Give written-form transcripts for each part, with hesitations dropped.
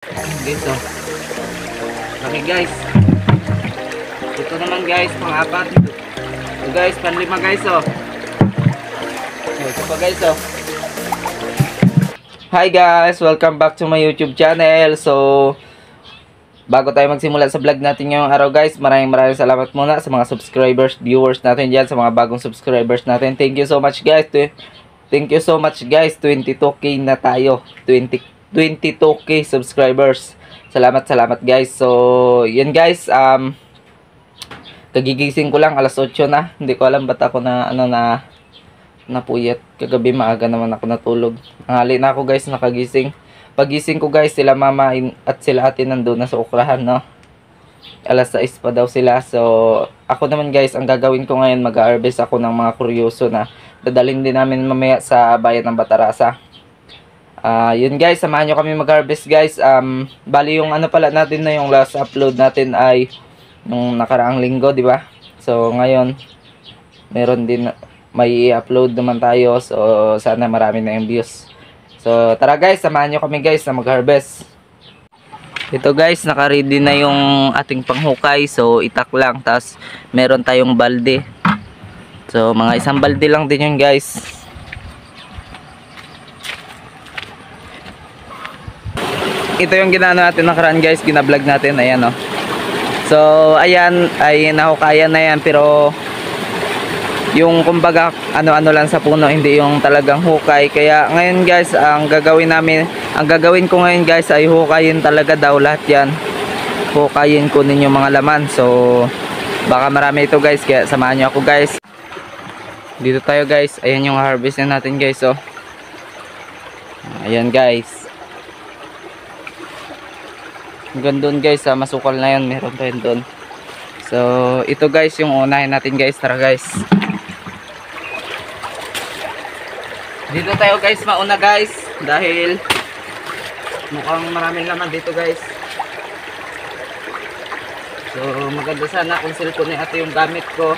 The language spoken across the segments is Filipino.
Guys, oh. Okay guys. Ito naman guys, pang-apat. Ito guys, panlima guys, oh. Ito pa guys, oh. Hi guys, welcome back to my YouTube channel. So, bago tayo magsimula sa vlog natin ngayong araw guys, maraming salamat muna sa mga subscribers, viewers natin dyan, sa mga bagong subscribers natin. Thank you so much guys. Thank you so much guys. 22k na tayo. 22k subscribers. Salamat guys. So, yun guys, kagigising ko lang, alas 8 na. Hindi ko alam ba't ako napuyat. Kagabi maaga naman ako natulog. Nanghali na ako guys, nakagising. Pagising ko guys, sila mama at sila ate nandun na sa ukrahan, no? Alas 6 pa daw sila. So, ako naman guys, ang gagawin ko ngayon, mag-harvest ako ng mga kuryoso na dadalhin din namin mamaya sa bayan ng Batarasa. Yun guys, samahan nyo kami mag-harvest guys. Bali yung ano pala natin na yung last upload natin ay nung nakaraang linggo, di ba? So, ngayon, meron din, may i-upload naman tayo. So, sana marami na yung views. So, tara guys, samahan nyo kami guys na mag-harvest. Ito guys, naka-ready na yung ating panghukay. So, itak lang. Tapos, meron tayong balde. So, mga isang balde lang din yun guys. Ito yung ginano natin nakaraan guys. Gina-vlog natin. Ayan o. So, ayan. Ay nahukayan na yan. Pero, yung kumbaga ano-ano lang sa puno, hindi yung talagang hukay. Kaya ngayon guys, ang gagawin ko ngayon guys ay hukayin talaga daw lahat yan. Hukayin ko ninyo mga laman. So baka marami ito guys, kaya samahan nyo ako guys. Dito tayo guys, ayan yung harvest na natin guys, oh. Ayan guys. Hanggang doon guys, masukal na yun, meron pa yun doon. So ito guys yung unahin natin guys. Tara guys. Dito tayo guys, mauna guys, dahil mukhang maraming laman dito guys. So maganda sana kung cellphone ni ate yung gamit ko.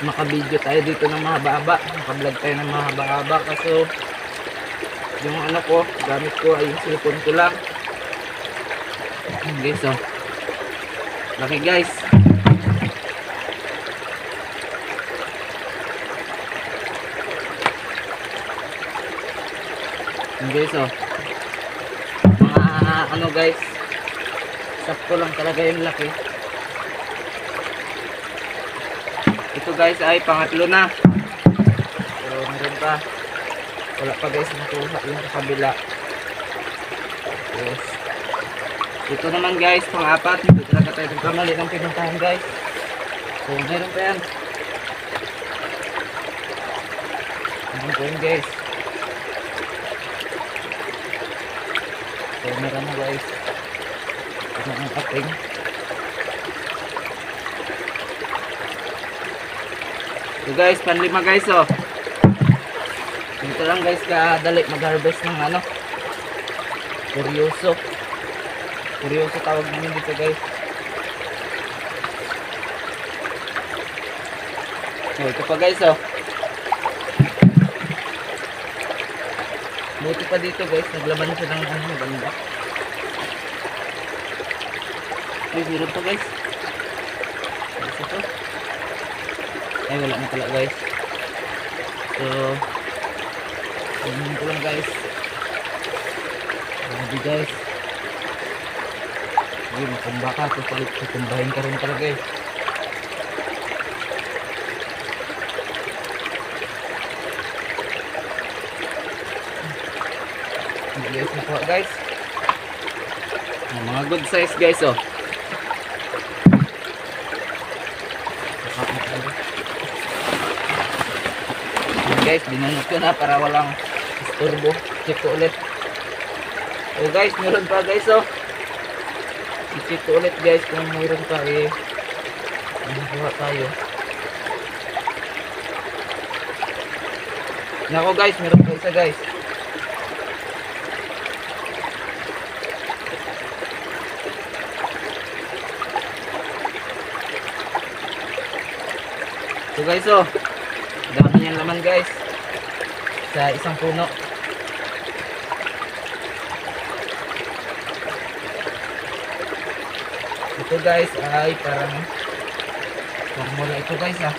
Maka-video tayo dito ng mahaba-haba, maka-vlog tayo ng mahaba-haba. Kaso yung ano ko, gamit ko ay yung cellphone ko lang. Okay, so laki guys. Guys, oh. Mga ano guys, sakto lang talaga yung laki. Ito guys ay pangatlo na. So meron pa, wala pa guys nakuha yung kabila. Yes. Ito naman guys, pang-apat. Ito talaga tayo nagkamali ng pinuntahan guys. So meron pa yan. Meron pa yan guys. So meron na guys. Ito ang ating. So guys, panlima guys, oh. Dito lang guys kadali mag-harvest ng ano, kuryoso. Kuryoso tawag namin dito guys. So ito pa guys, oh. Buti pa dito guys, naglaban siya ng ano, maganda. Ay, meron pa guys. Ito. Ay, wala na pala guys. So, tingnan ko lang guys. Grabe guys. Ay, makumba ka. Tutumbahin ka rin talaga guys. Guys, nakuha guys. Mga good size guys, oh. Guys, binunot ko na para walang istorbo. Check ko ulit. Oh guys, meron pa guys, oh. I-check ko ulit guys kung meron pa, eh. Nakuha tayo. Nako guys, meron pa isa guys. So guys, oh, dami niyang laman guys sa isang puno. Ito guys ay parang formula ito guys ah.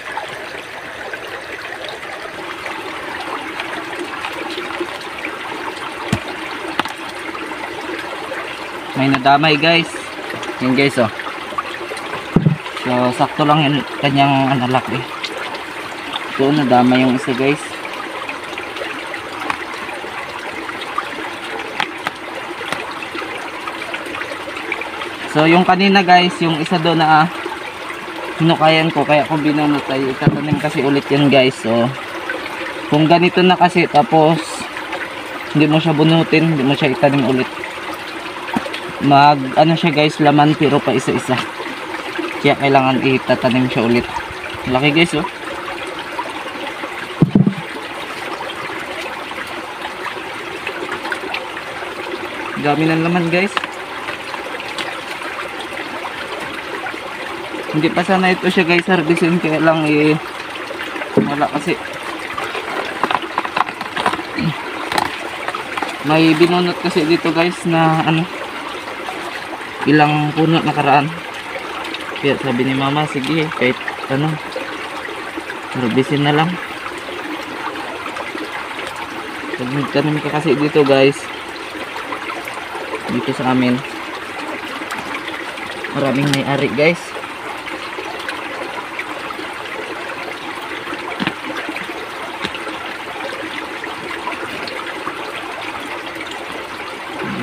May nadamay guys. Yan guys oh. So sakto lang yung kanyang laki. So nadamay yung isa guys. So yung kanina guys, yung isa doon na hinukayan ko, kaya ko binunot ay itatanim kasi ulit yan guys. So kung ganito na kasi tapos hindi mo siya bunutin, hindi mo siya itanim ulit, mag ano siya guys, laman pero pa isa-isa. Kaya kailangan itatanim siya ulit. Laki guys oh. Dami ng laman guys. Hindi pa sana ito siya guys harvestin, kaya lang wala kasi. May binunot kasi dito guys na ilang puno nakaraan. Kaya sabi ni mama, sige kahit harvestin na lang. Pag nagtanim ka kasi dito guys, dito sa amin, maraming may-ari guys.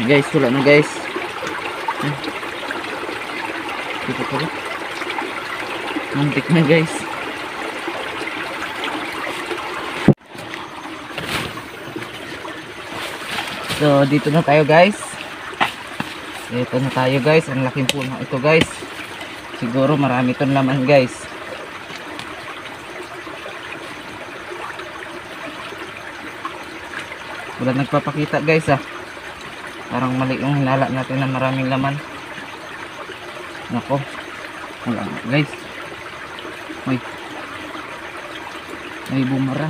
Guys, wala na guys. Dito pala. Muntik na guys. So dito na tayo guys. Dito na tayo guys. Ang laking puno ito guys. Siguro marami itong laman guys. Wala nagpapakita guys ah. Parang mali yung hinala natin na maraming laman. Nako. Wala guys. May bumara.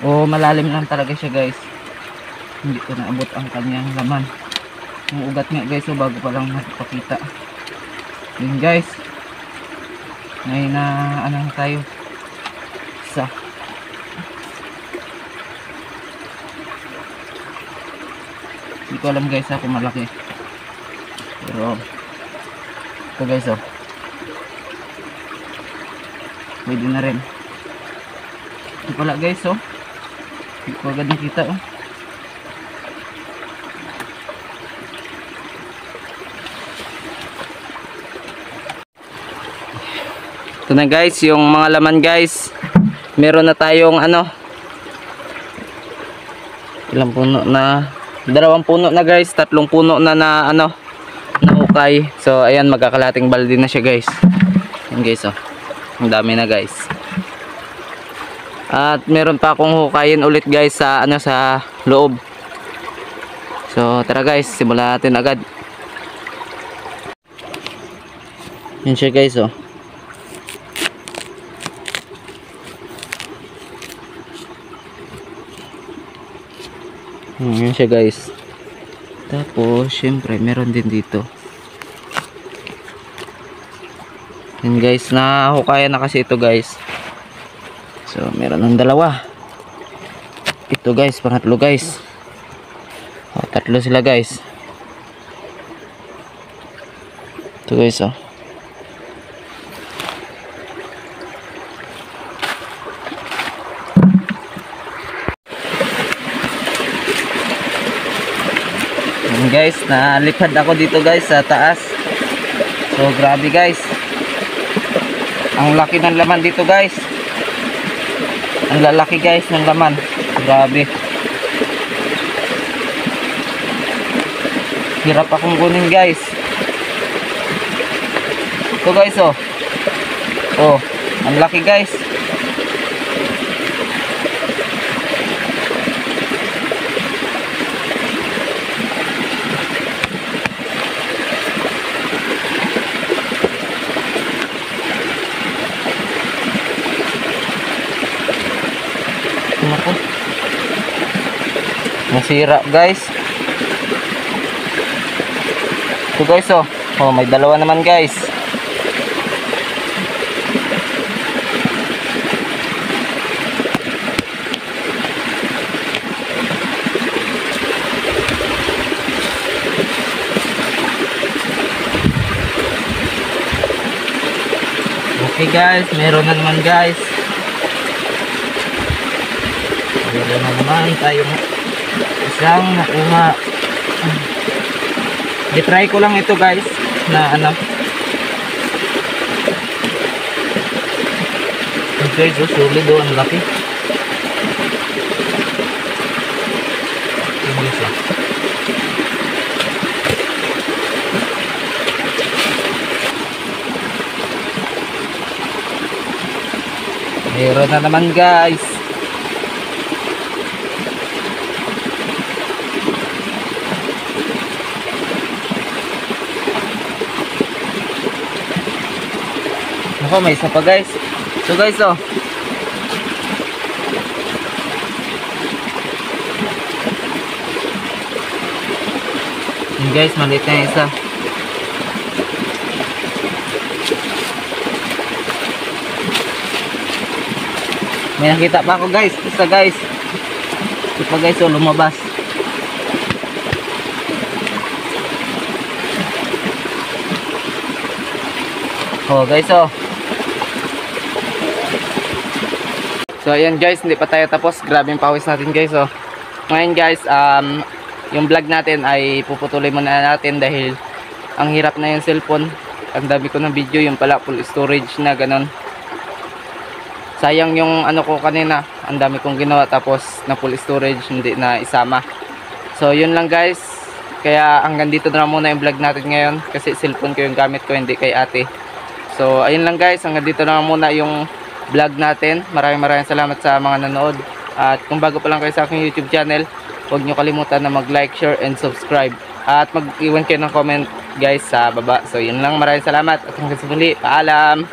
Oh, malalim lang talaga siya guys. Hindi ko naabot ang kanyang laman. Yung ugat nga guys, so bago pa lang nakapakita. Yun guys. Ngayon na tayo. Isa. Hindi ko alam guys kung malaki. Pero ito guys oh. Pwede na rin. Ito pala guys oh. Hindi ko agad nakita oh. Ito na guys yung mga laman guys. Meron na tayong ilang puno na, 2 puno na guys, 3 puno na ukay. So ayan, magkakalating balde na siya guys. Ayan guys oh. Ang dami na guys. At meron pa akong hukayin ulit guys sa sa loob. So tara guys, simulan natin agad. Yan siya guys oh. Yan siya guys. Tapos syempre meron din dito. Yan guys, nahukayan na kasi ito guys. So meron ng 2. Ito guys, pangatlo guys. O, 3 sila guys. Ito guys oh. Guys, nalipad ako dito guys sa taas. So grabe guys, ang laki ng laman dito guys. Ang lalaki guys ng laman. Grabe, hirap akong kunin guys. Ito guys oh. Oh, ang laki guys. Nasira guys. Ito guys oh. Oh, may dalawa naman guys. Okay guys, meron na naman guys. Meron na naman tayong isang nakuha. I-try ko lang ito guys na ano. Okay, so sulit doon, ang laki. Meron na naman guys. Ako, may isa pa guys. So guys oh. Yun guys, maliit na yung isa. May nakita pa ako guys. Isa guys. Ito pa guys oh, lumabas. Oh guys oh. So ayan guys, hindi pa tayo tapos. Grabe yung pawis natin guys oh. Ngayon guys, yung vlog natin ay puputuloy muna natin dahil ang hirap na yung cellphone. Ang dami ko ng video, yung pala full storage na ganon. Sayang yung ano ko kanina, ang dami kong ginawa tapos na full storage hindi na isama. So yun lang guys. Kaya hanggang dito na muna yung vlog natin ngayon kasi cellphone ko yung gamit ko, hindi kay ate. So ayun lang guys, hanggang dito na muna yung vlog natin. Maraming salamat sa mga nanood. At kung bago pa lang kayo sa aking YouTube channel, huwag nyo kalimutan na mag-like, share, and subscribe. At mag-iwan kayo ng comment guys sa baba. So yun lang, maraming salamat at hanggang sa muli, paalam!